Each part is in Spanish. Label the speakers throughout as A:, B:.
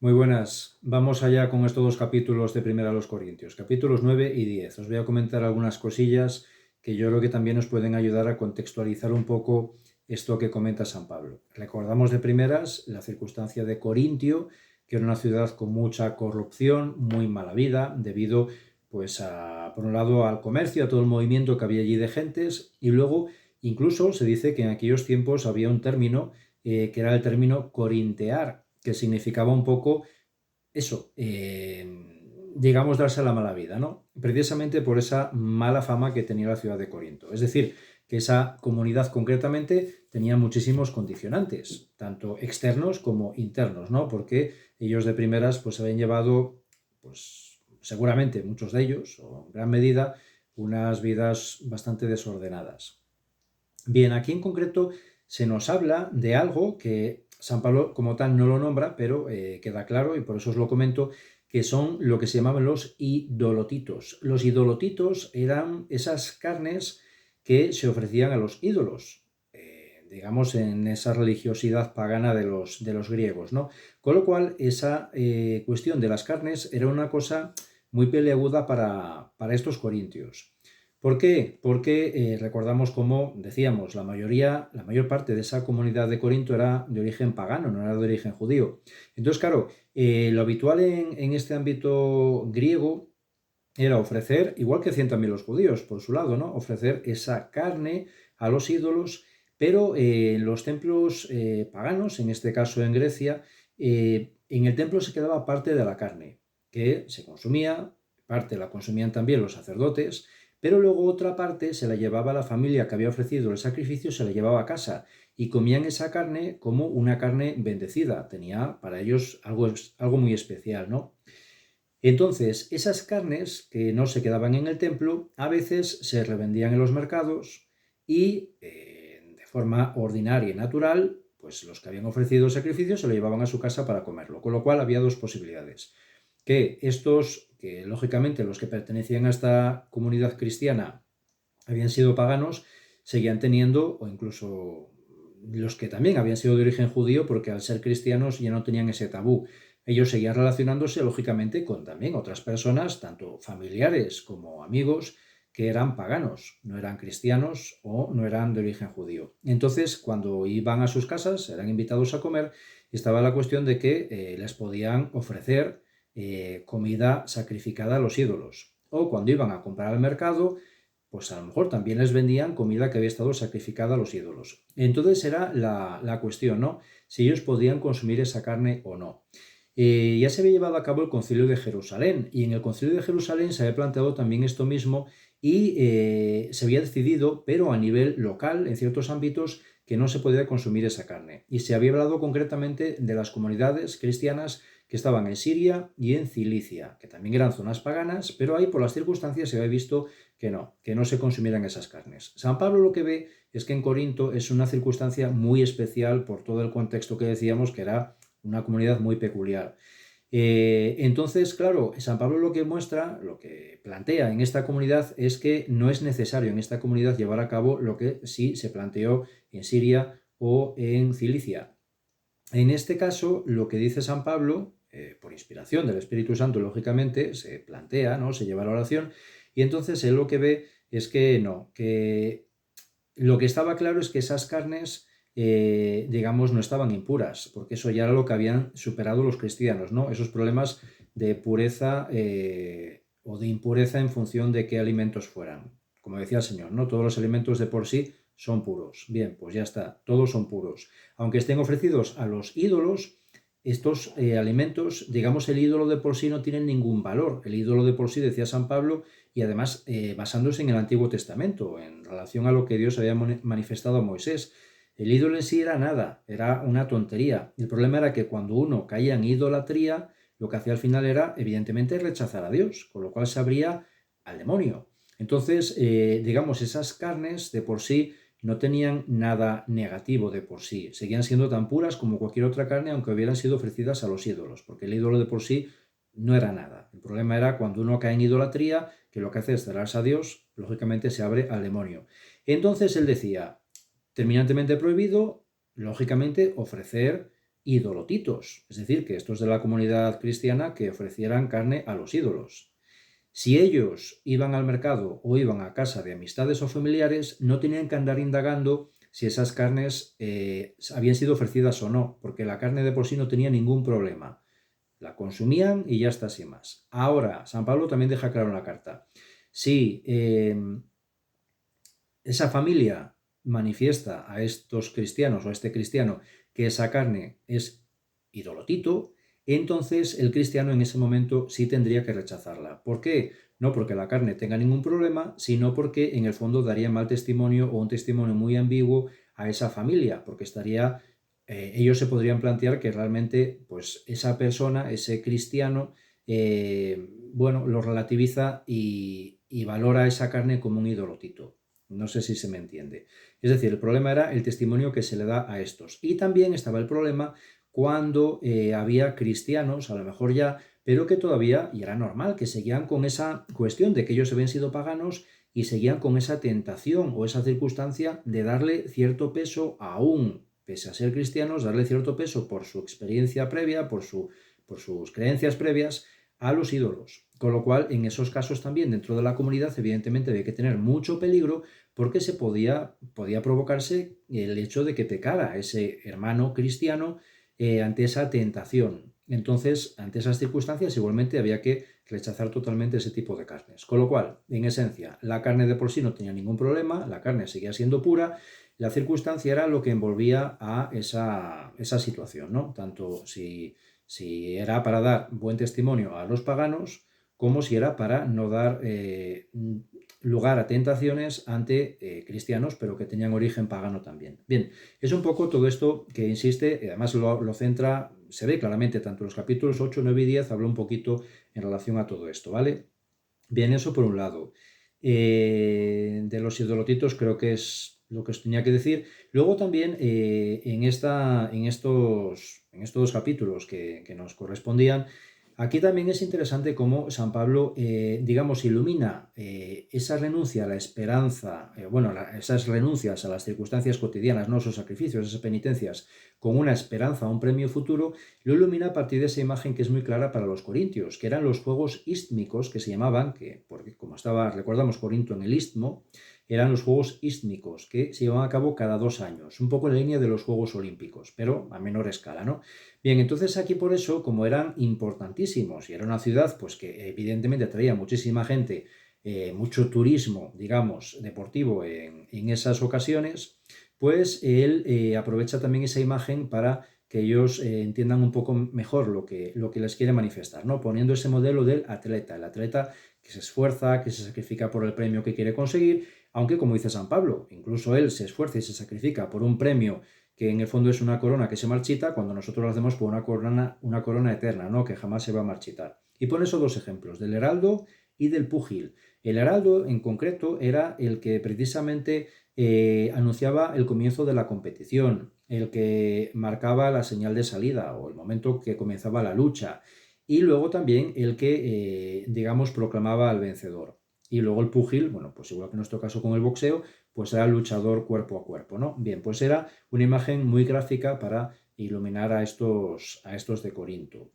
A: Muy buenas. Vamos allá con estos dos capítulos de Primera a los Corintios, capítulos 9 y 10. Os voy a comentar algunas cosillas que yo creo que también nos pueden ayudar a contextualizar un poco esto que comenta San Pablo. Recordamos de primeras la circunstancia de Corintio, que era una ciudad con mucha corrupción, muy mala vida, debido pues por un lado al comercio, a todo el movimiento que había allí de gentes, y luego incluso se dice que en aquellos tiempos había un término que era el término corintear, que significaba un poco eso, digamos, darse la mala vida, ¿no? Precisamente por esa mala fama que tenía la ciudad de Corinto. Es decir, que esa comunidad concretamente tenía muchísimos condicionantes, tanto externos como internos, ¿no? Porque ellos de primeras pues habían llevado, pues seguramente muchos de ellos, o en gran medida, unas vidas bastante desordenadas. Bien, aquí en concreto se nos habla de algo que San Pablo como tal no lo nombra, pero queda claro y por eso os lo comento, que son lo que se llamaban los idolotitos. Los idolotitos eran esas carnes que se ofrecían a los ídolos, digamos, en esa religiosidad pagana de los griegos, ¿no? Con lo cual, esa cuestión de las carnes era una cosa muy peleaguda para estos corintios. ¿Por qué? Porque recordamos como decíamos, la mayor parte de esa comunidad de Corinto era de origen pagano, no era de origen judío. Entonces, claro, lo habitual en este ámbito griego era ofrecer, igual que hacían también los judíos, por su lado, ¿no? Ofrecer esa carne a los ídolos, pero en los templos paganos, en este caso en Grecia, en el templo se quedaba parte de la carne, que se consumía, parte la consumían también los sacerdotes, pero luego otra parte se la llevaba la familia que había ofrecido el sacrificio, se la llevaba a casa y comían esa carne como una carne bendecida. Tenía para ellos algo muy especial, ¿no? Entonces, esas carnes que no se quedaban en el templo, a veces se revendían en los mercados y de forma ordinaria y natural, pues los que habían ofrecido el sacrificio se lo llevaban a su casa para comerlo. Con lo cual había dos posibilidades. Que estos, que lógicamente los que pertenecían a esta comunidad cristiana habían sido paganos, seguían teniendo, o incluso los que también habían sido de origen judío, porque al ser cristianos ya no tenían ese tabú. Ellos seguían relacionándose, lógicamente, con también otras personas, tanto familiares como amigos, que eran paganos, no eran cristianos o no eran de origen judío. Entonces, cuando iban a sus casas, eran invitados a comer, estaba la cuestión de que les podían ofrecer comida sacrificada a los ídolos. O cuando iban a comprar al mercado, pues a lo mejor también les vendían comida que había estado sacrificada a los ídolos. Entonces era la cuestión, ¿no? Si ellos podían consumir esa carne o no. Ya se había llevado a cabo el Concilio de Jerusalén y en el Concilio de Jerusalén se había planteado también esto mismo y se había decidido, pero a nivel local, en ciertos ámbitos, que no se podía consumir esa carne. Y se había hablado concretamente de las comunidades cristianas que estaban en Siria y en Cilicia, que también eran zonas paganas, pero ahí por las circunstancias se había visto que no se consumieran esas carnes. San Pablo lo que ve es que en Corinto es una circunstancia muy especial por todo el contexto que decíamos que era una comunidad muy peculiar. Entonces, claro, San Pablo lo que muestra, lo que plantea en esta comunidad es que no es necesario en esta comunidad llevar a cabo lo que sí se planteó en Siria o en Cilicia. En este caso, lo que dice San Pablo, por inspiración del Espíritu Santo, lógicamente, se plantea, ¿no? Se lleva a la oración, y entonces él lo que ve es que no, que lo que estaba claro es que esas carnes, digamos, no estaban impuras, porque eso ya era lo que habían superado los cristianos, ¿no? Esos problemas de pureza o de impureza en función de qué alimentos fueran. Como decía el Señor, ¿no? Todos los alimentos de por sí son puros. Bien, pues ya está, todos son puros. Aunque estén ofrecidos a los ídolos, estos alimentos, digamos, el ídolo de por sí no tiene ningún valor. El ídolo de por sí, decía San Pablo, y además basándose en el Antiguo Testamento, en relación a lo que Dios había manifestado a Moisés. El ídolo en sí era nada, era una tontería. El problema era que cuando uno caía en idolatría, lo que hacía al final era, evidentemente, rechazar a Dios, con lo cual se abría al demonio. Entonces, digamos, esas carnes de por sí no tenían nada negativo de por sí, seguían siendo tan puras como cualquier otra carne, aunque hubieran sido ofrecidas a los ídolos, porque el ídolo de por sí no era nada. El problema era cuando uno cae en idolatría, que lo que hace es cerrarse a Dios, lógicamente se abre al demonio. Entonces él decía, terminantemente prohibido, lógicamente, ofrecer idolotitos, es decir, que estos de la comunidad cristiana que ofrecieran carne a los ídolos. Si ellos iban al mercado o iban a casa de amistades o familiares, no tenían que andar indagando si esas carnes habían sido ofrecidas o no, porque la carne de por sí no tenía ningún problema. La consumían y ya está, sin más. Ahora, San Pablo también deja claro en la carta. Si esa familia manifiesta a estos cristianos o a este cristiano que esa carne es idolotito, entonces el cristiano en ese momento sí tendría que rechazarla. ¿Por qué? No porque la carne tenga ningún problema, sino porque en el fondo daría mal testimonio o un testimonio muy ambiguo a esa familia, porque ellos se podrían plantear que realmente pues esa persona, ese cristiano, bueno, lo relativiza y valora esa carne como un idolotito. No sé si se me entiende. Es decir, el problema era el testimonio que se le da a estos. Y también estaba el problema cuando había cristianos, a lo mejor ya, pero que todavía, y era normal, que seguían con esa cuestión de que ellos habían sido paganos y seguían con esa tentación o esa circunstancia de darle cierto peso aún, pese a ser cristianos, darle cierto peso por su experiencia previa, por sus creencias previas, a los ídolos. Con lo cual, en esos casos también, dentro de la comunidad, evidentemente había que tener mucho peligro porque podía provocarse el hecho de que pecara ese hermano cristiano ante esa tentación. Entonces, ante esas circunstancias, igualmente había que rechazar totalmente ese tipo de carnes. Con lo cual, en esencia, la carne de por sí no tenía ningún problema, la carne seguía siendo pura, la circunstancia era lo que envolvía a esa situación, ¿no? Tanto si era para dar buen testimonio a los paganos, como si era para no dar lugar a tentaciones ante cristianos, pero que tenían origen pagano también. Bien, es un poco todo esto que insiste, además lo centra, se ve claramente, tanto en los capítulos 8, 9 y 10, habla un poquito en relación a todo esto, ¿vale? Bien, eso por un lado. De los idolotitos creo que es lo que os tenía que decir. Luego también en estos dos capítulos que nos correspondían, aquí también es interesante cómo San Pablo, digamos, ilumina esa renuncia a la esperanza, esas renuncias a las circunstancias cotidianas, no esos sacrificios, esas penitencias, con una esperanza a un premio futuro, lo ilumina a partir de esa imagen que es muy clara para los corintios, que eran los juegos istmicos que se llamaban, porque como recordamos Corinto en el istmo, eran los Juegos Istmicos, que se llevaban a cabo cada 2 años, un poco en la línea de los Juegos Olímpicos, pero a menor escala, ¿no? Bien, entonces aquí por eso, como eran importantísimos y era una ciudad pues que evidentemente atraía muchísima gente, mucho turismo, digamos, deportivo en esas ocasiones, pues él aprovecha también esa imagen para que ellos entiendan un poco mejor lo que les quiere manifestar, ¿no? Poniendo ese modelo del atleta, el atleta que se esfuerza, que se sacrifica por el premio que quiere conseguir, aunque como dice San Pablo, incluso él se esfuerza y se sacrifica por un premio que en el fondo es una corona que se marchita, cuando nosotros lo hacemos por una corona eterna, ¿no? Que jamás se va a marchitar. Y pone esos dos ejemplos, del heraldo y del púgil. El heraldo en concreto era el que precisamente anunciaba el comienzo de la competición, el que marcaba la señal de salida o el momento que comenzaba la lucha, y luego también el que, digamos, proclamaba al vencedor. Y luego el púgil, bueno, pues igual que en nuestro caso con el boxeo, pues era el luchador cuerpo a cuerpo, ¿no? Bien, pues era una imagen muy gráfica para iluminar a estos de Corinto.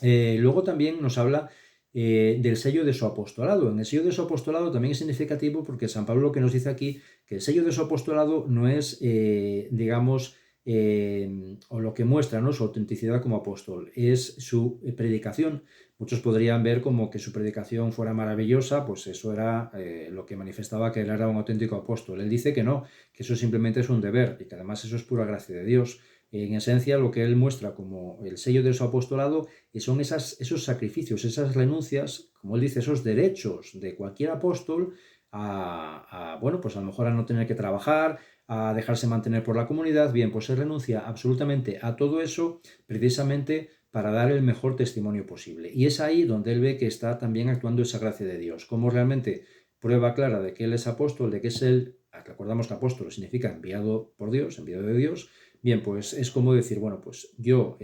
A: Luego también nos habla del sello de su apostolado. En el sello de su apostolado también es significativo porque San Pablo lo que nos dice aquí, que el sello de su apostolado no es, digamos, o lo que muestra, ¿no?, su autenticidad como apóstol, es su predicación. Muchos podrían ver como que su predicación fuera maravillosa, pues eso era lo que manifestaba que él era un auténtico apóstol. Él dice que no, que eso simplemente es un deber y que además eso es pura gracia de Dios. En esencia, lo que él muestra como el sello de su apostolado son esos sacrificios, esas renuncias, como él dice, esos derechos de cualquier apóstol bueno, pues a lo mejor a no tener que trabajar, a dejarse mantener por la comunidad. Bien, pues él renuncia absolutamente a todo eso precisamente para dar el mejor testimonio posible. Y es ahí donde él ve que está también actuando esa gracia de Dios, como realmente prueba clara de que él es apóstol, de que es él, recordamos que apóstol significa enviado por Dios, enviado de Dios. Bien, pues es como decir, bueno, pues yo,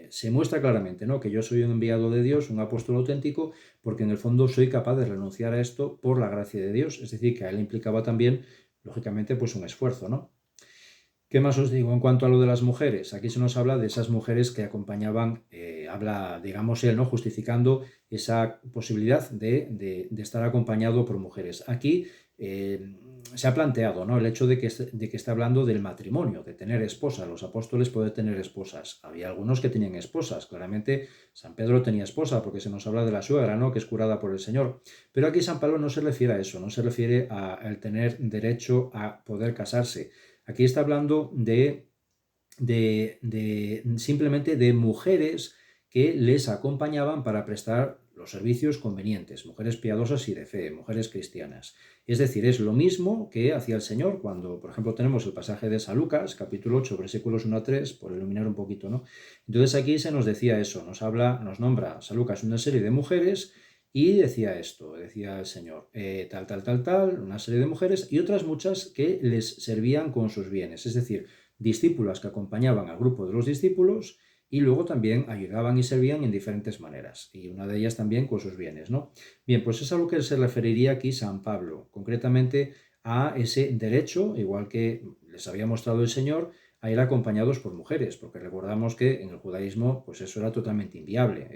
A: se muestra claramente, ¿no?, que yo soy un enviado de Dios, un apóstol auténtico, porque en el fondo soy capaz de renunciar a esto por la gracia de Dios, es decir, que a él implicaba también, lógicamente, pues un esfuerzo, ¿no? ¿Qué más os digo en cuanto a lo de las mujeres? Aquí se nos habla de esas mujeres que acompañaban, habla, digamos, él, ¿no? Justificando esa posibilidad de estar acompañado por mujeres. Aquí se ha planteado, ¿no? El hecho de que está hablando del matrimonio, de tener esposas. Los apóstoles pueden tener esposas. Había algunos que tenían esposas. Claramente San Pedro tenía esposa porque se nos habla de la suegra, ¿no? Que es curada por el Señor. Pero aquí San Pablo no se refiere a eso, no se refiere al tener derecho a poder casarse. Aquí está hablando simplemente de mujeres que les acompañaban para prestar los servicios convenientes, mujeres piadosas y de fe, mujeres cristianas. Es decir, es lo mismo que hacía el Señor cuando, por ejemplo, tenemos el pasaje de San Lucas, capítulo 8, versículos 1 a 3, por iluminar un poquito, ¿no? Entonces aquí se nos decía eso, nos nombra San Lucas una serie de mujeres y decía esto, decía el Señor, tal, una serie de mujeres y otras muchas que les servían con sus bienes, es decir, discípulas que acompañaban al grupo de los discípulos y luego también ayudaban y servían en diferentes maneras, y una de ellas también con sus bienes, ¿no? Bien, pues es a lo que se referiría aquí San Pablo, concretamente a ese derecho, igual que les había mostrado el Señor, a ir acompañados por mujeres, porque recordamos que en el judaísmo pues eso era totalmente inviable.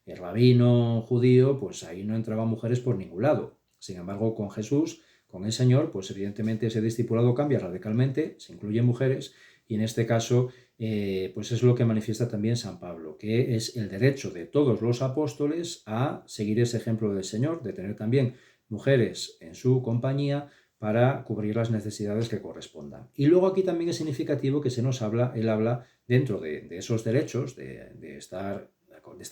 A: El rabino judío, pues ahí no entraban mujeres por ningún lado. Sin embargo, con Jesús, con el Señor, pues evidentemente ese discipulado cambia radicalmente, se incluyen mujeres y en este caso pues es lo que manifiesta también San Pablo, que es el derecho de todos los apóstoles a seguir ese ejemplo del Señor, de tener también mujeres en su compañía para cubrir las necesidades que correspondan. Y luego aquí también es significativo que él habla dentro de esos derechos de estar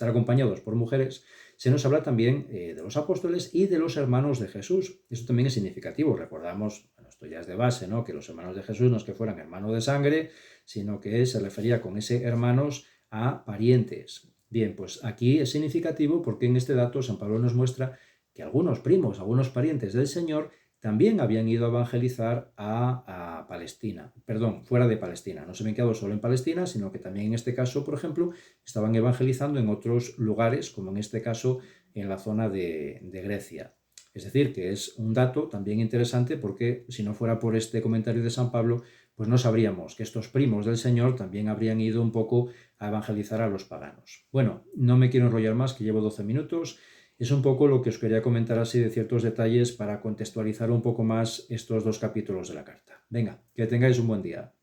A: acompañados por mujeres, se nos habla también de los apóstoles y de los hermanos de Jesús. Eso también es significativo. Recordamos, bueno, esto ya es de base, ¿no? Que los hermanos de Jesús no es que fueran hermanos de sangre, sino que se refería con ese hermanos a parientes. Bien, pues aquí es significativo porque en este dato San Pablo nos muestra que algunos primos, algunos parientes del Señor también habían ido a evangelizar a Palestina, perdón, fuera de Palestina. No se habían quedado solo en Palestina, sino que también en este caso, por ejemplo, estaban evangelizando en otros lugares, como en este caso en la zona de Grecia. Es decir, que es un dato también interesante porque si no fuera por este comentario de San Pablo, pues no sabríamos que estos primos del Señor también habrían ido un poco a evangelizar a los paganos. Bueno, no me quiero enrollar más, que llevo 12 minutos. Es un poco lo que os quería comentar así de ciertos detalles para contextualizar un poco más estos dos capítulos de la carta. Venga, que tengáis un buen día.